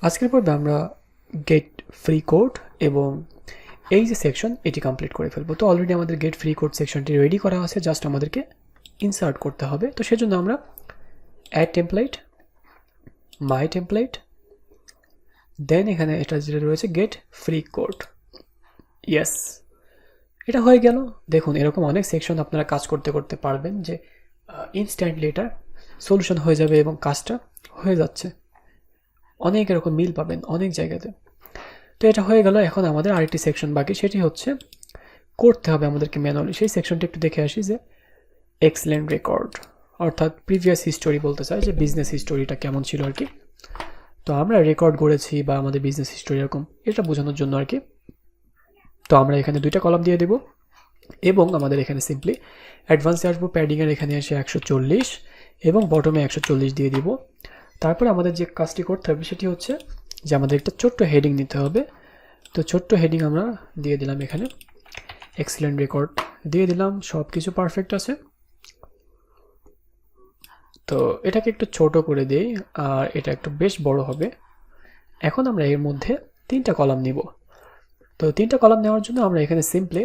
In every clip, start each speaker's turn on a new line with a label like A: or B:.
A: আজকের পর্বে আমরা গেট ফ্রি কোড এবং এই যে সেকশন এটি কমপ্লিট করে ফেলবো। তো অলরেডি আমাদের গেট ফ্রি কোড সেকশনটি রেডি করা আছে, জাস্ট আমাদেরকে ইনসার্ট করতে হবে। তো সেজন্য আমরা অ্যাড টেমপ্লেট, মাই টেমপ্লেট, দেন এখানে এটা যেটা রয়েছে গেট ফ্রি কোড। ইয়েস, এটা হয়ে গেল। দেখুন, এরকম অনেক সেকশন আপনারা কাজ করতে করতে পারবেন যে ইনস্ট্যান্টলি এটা সলিউশন হয়ে যাবে এবং কাজটা হয়ে যাচ্ছে। অনেক এরকম মিল পাবেন অনেক জায়গাতে। তো এটা হয়ে গেল। এখন আমাদের আরেকটি সেকশন বাকি, সেটি হচ্ছে করতে হবে আমাদেরকে ম্যানুয়ালি। সেই সেকশনটা একটু দেখে আসি যে এক্সেলেন্ট রেকর্ড, অর্থাৎ প্রিভিয়াস হিস্টোরি বলতে চাই, যে বিজনেস হিস্টোরিটা কেমন ছিল আর কি। তো আমরা রেকর্ড করেছি বা আমাদের বিজনেস হিস্টোরি এরকম, এটা বোঝানোর জন্য আর কি। তো আমরা এখানে দুইটা কলাম দিয়ে দেব এবং আমাদের এখানে সিম্পলি অ্যাডভান্সে আসবো, প্যাডিংয়ের এখানে এসে 140 এবং বটমে 140 দিয়ে দিব। তারপরে আমাদের যে কাজটি করতে হবে সেটি হচ্ছে যে আমাদের একটা ছোট্ট হেডিং নিতে হবে। তো ছোট্ট হেডিং আমরা দিয়ে দিলাম এখানে এক্সেলেন্ট রেকর্ড দিয়ে দিলাম, সব কিছু পারফেক্ট আছে। তো এটাকে একটু ছোট করে দেই আর এটা একটু বেশ বড় হবে। এখন আমরা এর মধ্যে তিনটা কলাম নিব। তো তিনটা কলাম নেওয়ার জন্য আমরা এখানে সিম্পলি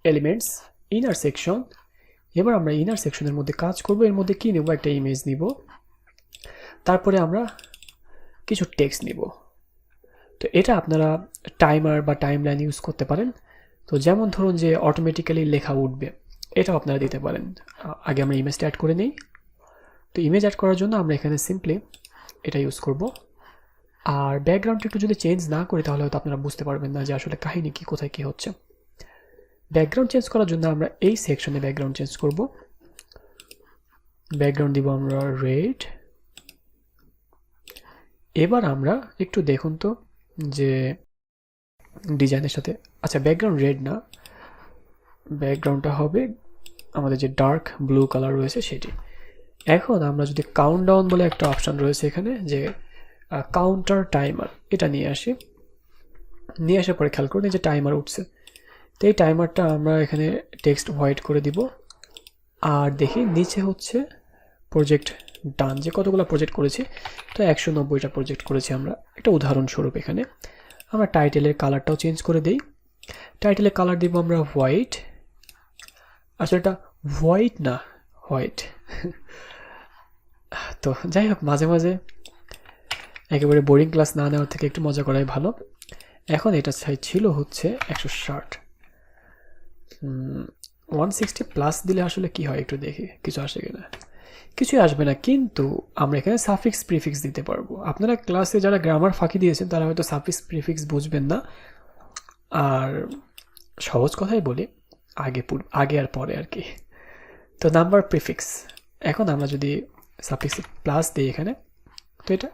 A: এলিমেন্টস, ইনার সেকশন, এবার আমরা ইনার সেকশনের মধ্যে কাজ করব। এর মধ্যে কি নেব, একটা ইমেজ নিব, তারপরে আমরা কিছু টেক্সট নিব। তো এটা আপনারা টাইমার বা টাইমলাইন ইউজ করতে পারেন। তো যেমন ধরুন যে অটোমেটিক্যালি লেখা উঠবে, এটাও আপনারা দিতে পারেন। আগে আমরা ইমেজটা অ্যাড করে নিই। তো ইমেজ অ্যাড করার জন্য আমরা এখানে সিম্পলি এটা ইউজ করব। আর ব্যাকগ্রাউন্ডটা একটু যদি চেঞ্জ না করি তাহলে হয়তো আপনারা বুঝতে পারবেন না যে আসলে কাহিনী কি, কোথায় কি হচ্ছে। ব্যাকগ্রাউন্ড চেঞ্জ করার জন্য আমরা এই সেকশনে ব্যাকগ্রাউন্ড চেঞ্জ করব। ব্যাকগ্রাউন্ড দিব আমরা রেড। এবার আমরা একটু দেখুন তো যে ডিজাইনের সাথে, আচ্ছা ব্যাকগ্রাউন্ড রেড না, ব্যাকগ্রাউন্ডটা হবে আমাদের যে ডার্ক ব্লু কালার রয়েছে সেটি। এখন আমরা যদি কাউন্টডাউন বলে একটা অপশান রয়েছে এখানে, যে কাউন্টার টাইমার, এটা নিয়ে আসি। নিয়ে আসার পরে খেয়াল করুন যে টাইমার উঠছে। তো এই টাইমারটা আমরা এখানে টেক্সট হোয়াইট করে দিব। আর দেখি নিচে হচ্ছে প্রজেক্ট ডান, যে কতগুলো প্রজেক্ট করেছি। তো 190টা প্রজেক্ট করেছি আমরা, একটা উদাহরণস্বরূপ। এখানে আমরা টাইটেলের কালারটাও চেঞ্জ করে দিই। টাইটেলের কালার দিব আমরা হোয়াইট। আসলে এটা হোয়াইট না, হোয়াইট। তো যাই হোক, মাঝে মাঝে একেবারে বোরিং ক্লাস না নেওয়ার থেকে একটু মজা করাই ভালো। এখন এটা ছিল হচ্ছে 160, 160 প্লাস দিলে আসলে কি হয় একটু দেখি, কিছু আসে কিনা। কিছুই আসবে না, কিন্তু আমরা এখানে সাফিক্স প্রিফিক্স দিতে পারবো। আপনারা ক্লাসে যারা গ্রামার ফাঁকি দিয়েছেন তারা হয়তো সাফিক্স প্রিফিক্স বুঝবেন না। আর সহজ কথাই বলি, আগে আর পরে আর কি। তো নাম্বার প্রিফিক্স, এখন আমরা যদি সাফিক্স প্লাস দিই এখানে, তো এটা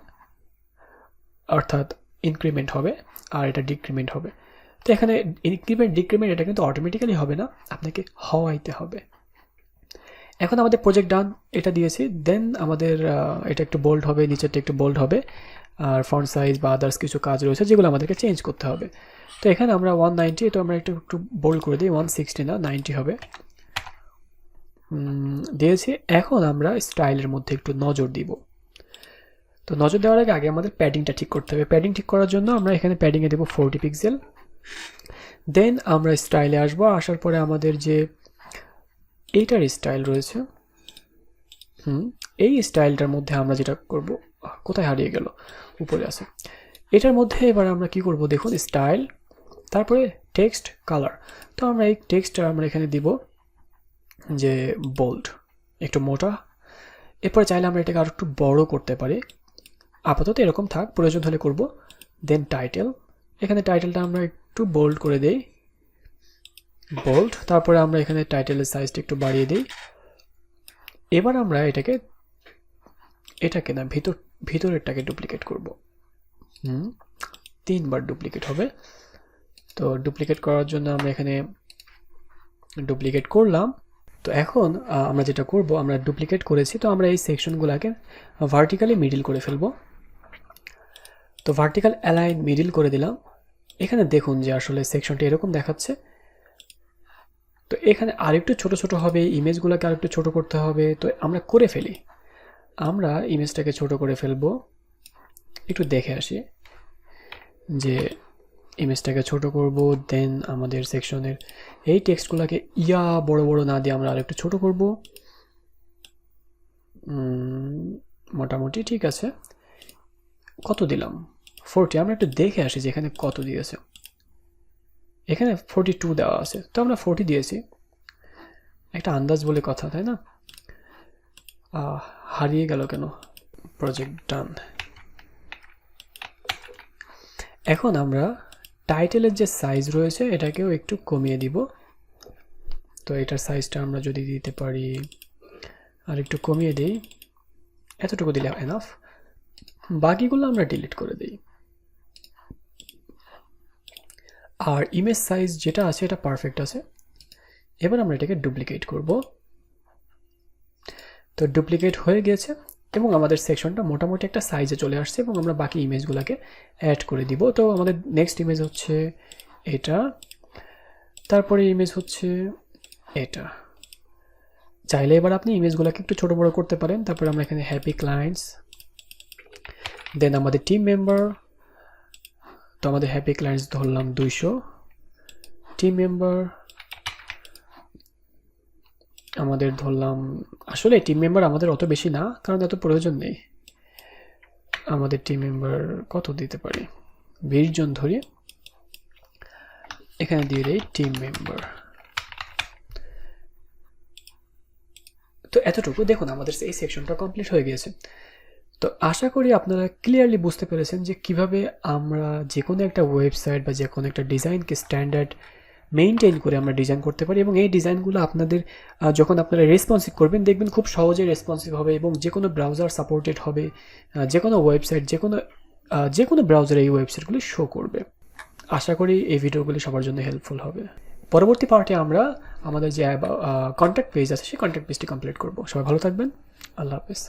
A: অর্থাৎ ইনক্রিমেন্ট হবে আর এটা ডিক্রিমেন্ট হবে। তো এখানে ইনক্রিমেন্ট ডিক্রিমেন্ট এটা কিন্তু অটোমেটিক্যালি হবে না, আপনাকে হওয়াইতে হবে। এখন আমাদের প্রজেক্ট ডান, এটা দিয়েছি। দেন আমাদের এটা একটু বোল্ড হবে, নিচেরটা একটু বোল্ড হবে, আর ফন্ট সাইজ বা আদার্স কিছু কাজ রয়েছে যেগুলো আমাদেরকে চেঞ্জ করতে হবে। তো এখানে আমরা 190, তো আমরা একটু বোল্ড করে দিই, 160 না 90 হবে, দিয়েছি। এখন আমরা স্টাইলের মধ্যে একটু নজর দিব। তো নজর দেওয়ার আগে আমাদের প্যাডিংটা ঠিক করতে হবে। প্যাডিং ঠিক করার জন্য আমরা এখানে প্যাডিংয়ে দেবো 40 পিক্সেল। দেন আমরা স্টাইলে আসবো, আসার পরে আমাদের যে এইটার স্টাইল রয়েছে, এই স্টাইলটার মধ্যে আমরা যেটা করব, কোথায় হারিয়ে গেল, উপরে আছে। এটার মধ্যে এবার আমরা কি করব দেখুন, স্টাইল, তারপরে টেক্সট কালার। তো আমরা এই টেক্সটটা আমরা এখানে দিব যে বোল্ড, একটু মোটা। এরপরে চাইলে আমরা এটাকে আরো একটু বড় করতে পারি, আপাতত এরকম থাক, প্রয়োজন হলে করব। দেন টাইটেল, এখানে টাইটেলটা আমরা একটু বোল্ড করে দেই, বোল্ড। তারপরে আমরা এখানে টাইটেলের সাইজটা একটু বাড়িয়ে দিই। এবার আমরা এটাকে না, ভিতরেরটাকে ডুপ্লিকেট করব। 3বার ডুপ্লিকেট হবে। তো ডুপ্লিকেট করার জন্য আমরা এখানে ডুপ্লিকেট করলাম। তো এখন আমরা যেটা করব, আমরা ডুপ্লিকেট করেছি, তো আমরা এই সেকশনগুলোকে ভার্টিক্যালি মিডিল করে ফেলবো। তো ভার্টিক্যাল অ্যালাইন মিডিল করে দিলাম। এখানে দেখুন যে আসলে সেকশনটা এরকম দেখাচ্ছে। তো এখানে আরেকটু ছোট ছোট হবে, ইমেজগুলোকে আরেকটু ছোট করতে হবে। তো আমরা করে ফেলি, আমরা ইমেজটাকে ছোট করে ফেলবো। একটু দেখে আসি যে ইমেজটাকে ছোট করব, দেন আমাদের সেকশনের এই টেক্সটগুলোকে বড় বড় না দিয়ে আমরা আরেকটু ছোট করব। মোটামুটি ঠিক আছে। কত দিলাম? 40। আমরা একটু দেখে আসি যে এখানে কত দিয়েছে। এখানে 42 দেওয়া আছে, তো আমরা 40 দিয়েছি। একটা আন্দাজ বলে কথা, তাই না? হারিয়ে গেল কেন? প্রজেক্ট ডান। এখন আমরা টাইটেলের যে সাইজ রয়েছে এটাকেও একটু কমিয়ে দিব। তো এটার সাইজটা আমরা যদি দিতে পারি আর একটু কমিয়ে দিই, এতটুকু দিলে এনাফ। বাকিগুলো আমরা ডিলিট করে দিই। আর ইমেজ সাইজ যেটা আছে এটা পারফেক্ট আছে। এবার আমরা এটাকে ডুপ্লিকেট করব। তো ডুপ্লিকেট হয়ে গেছে এবং আমাদের সেকশনটা মোটামুটি একটা সাইজে চলে আসছে এবং আমরা বাকি ইমেজগুলোকে অ্যাড করে দিব। তো আমাদের নেক্সট ইমেজ হচ্ছে এটা, তারপরে ইমেজ হচ্ছে এটা। চাইলে এবার আপনি ইমেজগুলোকে একটু ছোট বড় করতে পারেন। তারপরে আমরা এখানে হ্যাপি ক্লায়েন্টস, দেন আমাদের টিম মেম্বার। তো আমাদের হ্যাপি ক্লায়েন্টস ধরলাম 200, টিম মেম্বার আমাদের ধরলাম, আসলে টিম মেম্বার আমাদের অত বেশি না কারণ এত প্রয়োজন নেই। আমাদের টিম মেম্বার কত দিতে পারি? 20 জন ধরি, এখানে দিয়ে দেই টিম মেম্বার। তো এতটুকু দেখুন আমাদের এই সেকশনটা কমপ্লিট হয়ে গিয়েছে। তো আশা করি আপনারা ক্লিয়ারলি বুঝতে পেরেছেন যে কিভাবে আমরা যে কোনো একটা ওয়েবসাইট বা যে কোনো একটা ডিজাইনকে স্ট্যান্ডার্ড মেইনটেইন করে আমরা ডিজাইন করতে পারি এবং এই ডিজাইনগুলো আপনাদের যখন আপনারা রেসপন্সিভ করবেন দেখবেন খুব সহজে রেসপন্সিভ হবে এবং যে কোনো ব্রাউজার সাপোর্টেড হবে। যে কোনো ওয়েবসাইট যে কোনো ব্রাউজারে এই ওয়েবসাইটগুলি শো করবে। আশা করি এই ভিডিওগুলি সবার জন্য হেল্পফুল হবে। পরবর্তী পার্টে আমরা আমাদের যে কন্ট্যাক্ট পেজ আছে সেই কন্ট্যাক্ট পেজটি কমপ্লিট করব। সবাই ভালো থাকবেন। আল্লাহ হাফেজ।